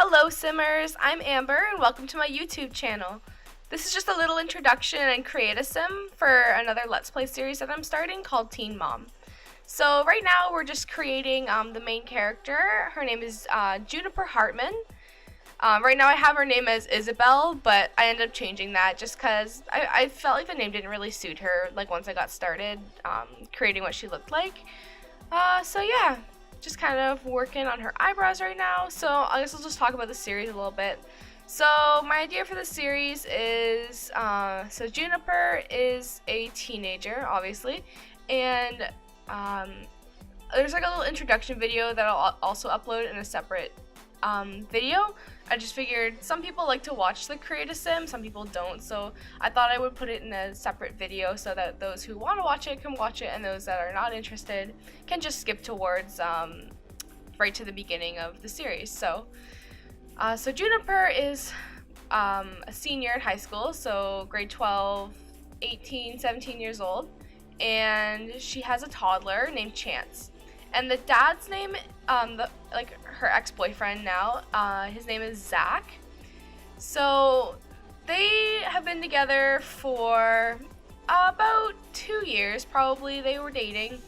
Hello Simmers, I'm Amber and welcome to my YouTube channel. This is just a little introduction and create a sim for another Let's Play series that I'm starting called Teen Mom. So right now we're just creating the main character. Her name is Juniper Hartman. Right now I have her name as Isabel, but I ended up changing that just because I felt like the name didn't really suit her like once I got started creating what she looked like. So yeah. Just kind of working on her eyebrows right now, so I guess I'll just talk about the series a little bit. So my idea for the series is, so Juniper is a teenager, obviously, and there's like a little introduction video that I'll also upload in a separate video. I just figured some people like to watch the Create a Sim, some people don't, so I thought I would put it in a separate video so that those who want to watch it can watch it, and those that are not interested can just skip towards right to the beginning of the series. So Juniper is a senior in high school, so grade 12, 18, 17 years old, and she has a toddler named Chance. And the dad's name, her ex-boyfriend now, his name is Zach. So they have been together for about 2 years, probably. They were dating.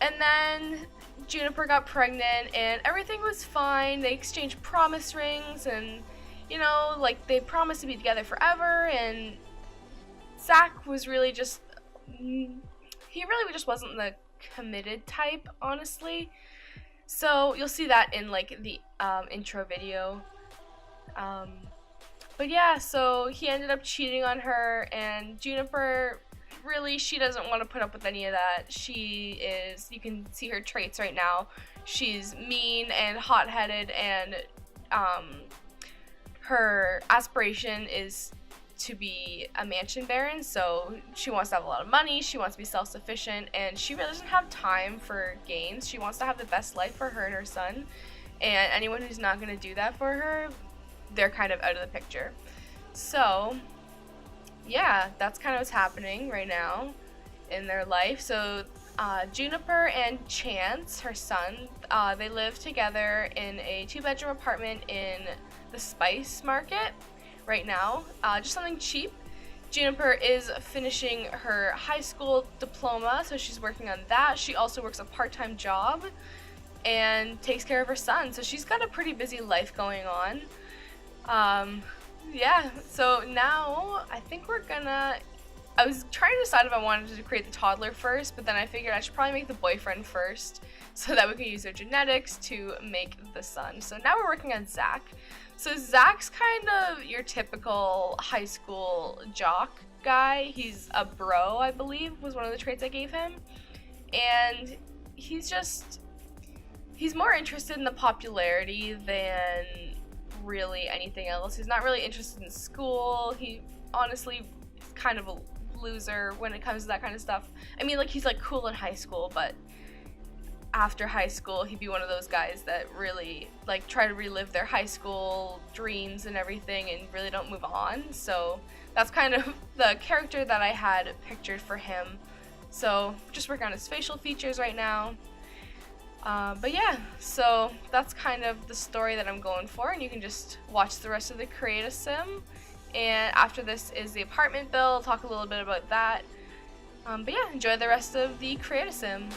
And then Juniper got pregnant and everything was fine. They exchanged promise rings and, they promised to be together forever. And Zach was really just, he really just wasn't the committed type, honestly. So you'll see that in the intro video. But yeah, so he ended up cheating on her, and Juniper, really, she doesn't want to put up with any of that. She is, you can see her traits right now. She's mean and hot-headed, and her aspiration is to be a mansion baron, so she wants to have a lot of money, she wants to be self-sufficient, and she really doesn't have time for games. She wants to have the best life for her and her son, and anyone who's not going to do that for her, they're kind of out of the picture. So yeah, that's kind of what's happening right now in their life. So Juniper and Chance, her son, they live together in a 2-bedroom apartment in the Spice Market right now, just something cheap. Juniper is finishing her high school diploma, so she's working on that. She also works a part-time job and takes care of her son, so she's got a pretty busy life going on. Yeah, so now I think I was trying to decide if I wanted to create the toddler first, but then I figured I should probably make the boyfriend first so that we can use their genetics to make the son. So now we're working on Zach. So Zach's kind of your typical high school jock guy. He's a bro, I believe, was one of the traits I gave him. And he's more interested in the popularity than really anything else. He's not really interested in school. He honestly is kind of a loser when it comes to that kind of stuff. I mean, he's cool in high school, but after high school he'd be one of those guys that really try to relive their high school dreams and everything and really don't move on. So that's kind of the character that I had pictured for him. So just working on his facial features right now. But yeah, so that's kind of the story that I'm going for, and you can just watch the rest of the Create a Sim. And after this is the apartment build. I'll talk a little bit about that. But yeah, enjoy the rest of the Create a Sim.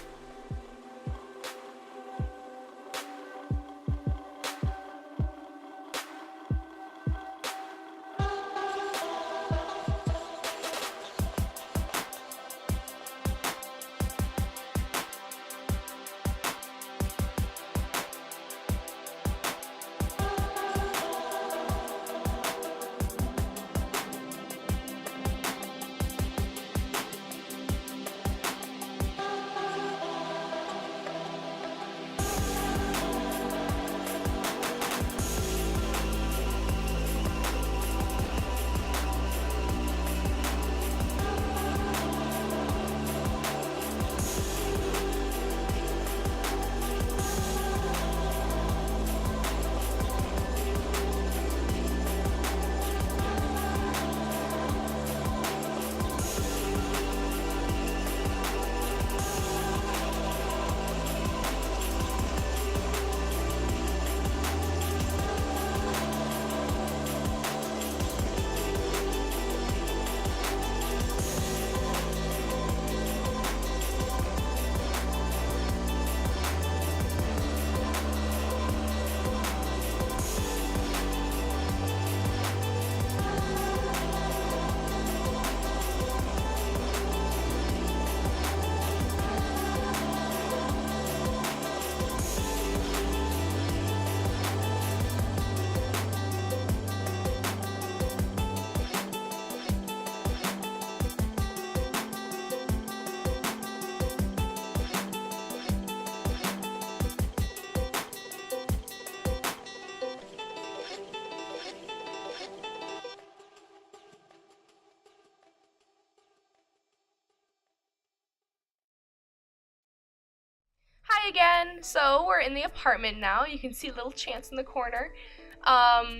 Hi again. So we're in the apartment now. You can see little Chance in the corner.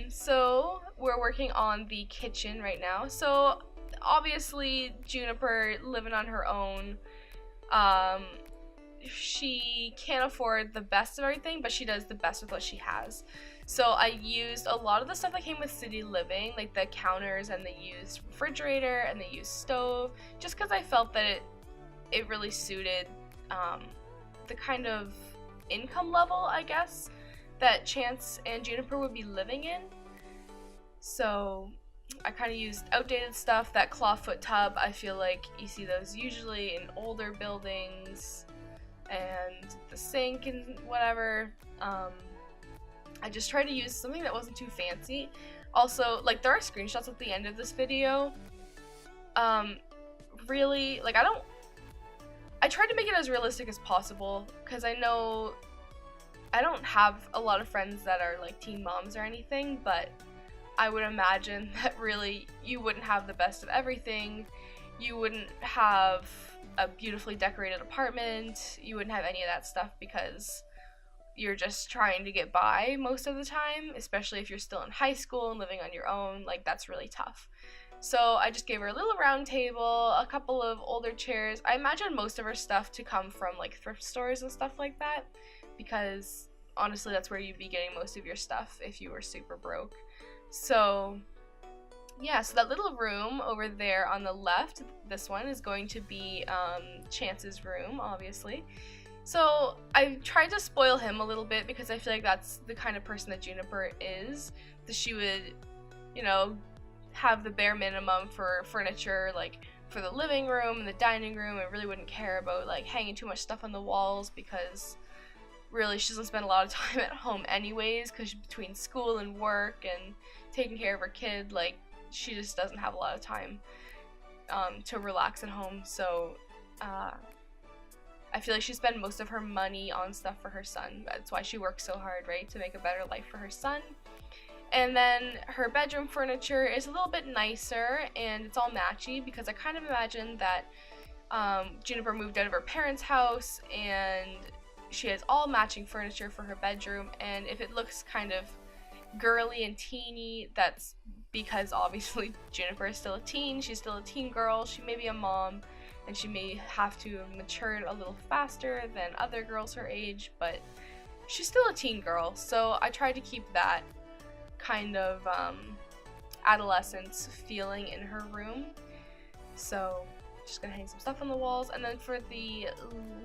So we're working on the kitchen right now. So obviously Juniper living on her own. She can't afford the best of everything, but she does the best with what she has. So I used a lot of the stuff that came with City Living, like the counters and the used refrigerator and the used stove, just because I felt that it really suited the kind of income level, I guess, that Chance and Juniper would be living in. So I kind of used outdated stuff. That clawfoot tub, I feel like you see those usually in older buildings, and the sink and whatever. I just tried to use something that wasn't too fancy. Also, like, there are screenshots at the end of this video. Really, like, I tried to make it as realistic as possible, because I know I don't have a lot of friends that are like teen moms or anything, but I would imagine that really you wouldn't have the best of everything. You wouldn't have a beautifully decorated apartment. You wouldn't have any of that stuff because you're just trying to get by most of the time, especially if you're still in high school and living on your own. Like, that's really tough. So I just gave her a little round table, a couple of older chairs. I imagine most of her stuff to come from like thrift stores and stuff like that, because honestly that's where you'd be getting most of your stuff if you were super broke. So yeah, so that little room over there on the left, this one, is going to be Chance's room, obviously. So I tried to spoil him a little bit because I feel like that's the kind of person that Juniper is, that she would, you know, have the bare minimum for furniture, like for the living room and the dining room, and really wouldn't care about like hanging too much stuff on the walls, because really she doesn't spend a lot of time at home anyways, because between school and work and taking care of her kid, like, she just doesn't have a lot of time to relax at home. So I feel like she spent most of her money on stuff for her son. That's why she works so hard, right? To make a better life for her son. And then her bedroom furniture is a little bit nicer, and it's all matchy, because I kind of imagine that Juniper moved out of her parents' house and she has all matching furniture for her bedroom, and if it looks kind of girly and teeny, that's because obviously Juniper is still a teen. She's still a teen girl. She may be a mom, and she may have to have matured a little faster than other girls her age, but she's still a teen girl. So I tried to keep that kind of adolescence feeling in her room. So just gonna hang some stuff on the walls. And then for the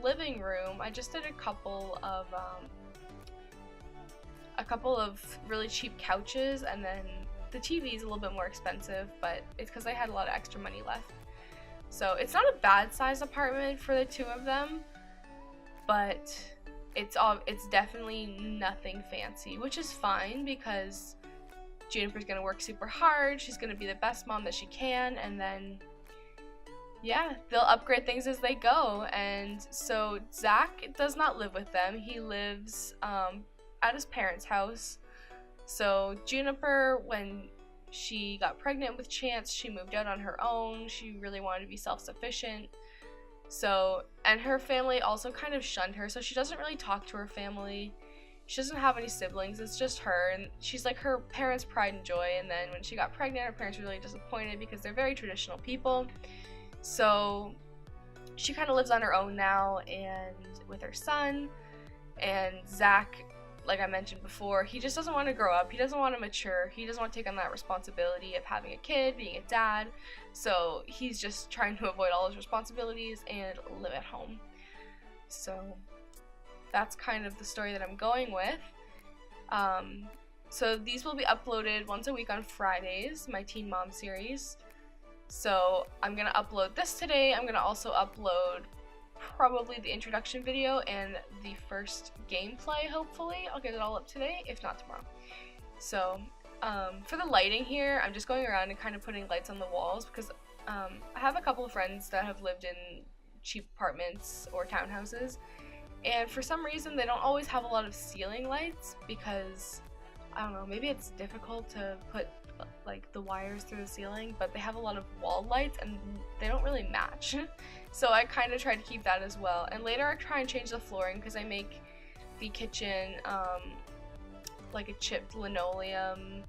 living room, I just did a couple of really cheap couches, and then the TV is a little bit more expensive, but it's because I had a lot of extra money left. So it's not a bad size apartment for the two of them, but it's definitely nothing fancy, which is fine, because Juniper's gonna work super hard. She's gonna be the best mom that she can, and then yeah, they'll upgrade things as they go. And so Zach does not live with them. He lives at his parents' house. So Juniper, when she got pregnant with Chance, she moved out on her own. She really wanted to be self-sufficient. So, and her family also kind of shunned her, so she doesn't really talk to her family. She doesn't have any siblings, it's just her, and she's like her parents' pride and joy. And then when she got pregnant, her parents were really disappointed because they're very traditional people. So she kind of lives on her own now, and with her son. And Zach, like I mentioned before, he just doesn't want to grow up. He doesn't want to mature. He doesn't want to take on that responsibility of having a kid, being a dad. So he's just trying to avoid all his responsibilities and live at home. So that's kind of the story that I'm going with. So these will be uploaded once a week on Fridays, my Teen Mom series. So I'm going to upload this today. I'm going to also upload probably the introduction video and the first gameplay, hopefully. I'll get it all up today, if not tomorrow. So for the lighting here, I'm just going around and kind of putting lights on the walls, because I have a couple of friends that have lived in cheap apartments or townhouses, and for some reason they don't always have a lot of ceiling lights, because I don't know, maybe it's difficult to put like the wires through the ceiling, but they have a lot of wall lights and they don't really match. So I kind of try to keep that as well. And later I try and change the flooring because I make the kitchen like a chipped linoleum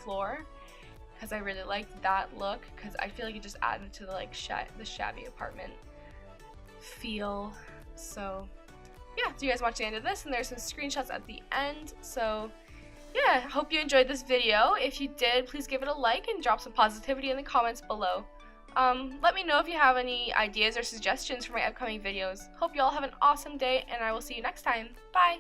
floor, because I really like that look, because I feel like it just added to the like the shabby apartment feel. So yeah, so you guys watch the end of this, and there's some screenshots at the end. So yeah, hope you enjoyed this video. If you did, please give it a like and drop some positivity in the comments below. Let me know if you have any ideas or suggestions for my upcoming videos. Hope you all have an awesome day, and I will see you next time. Bye!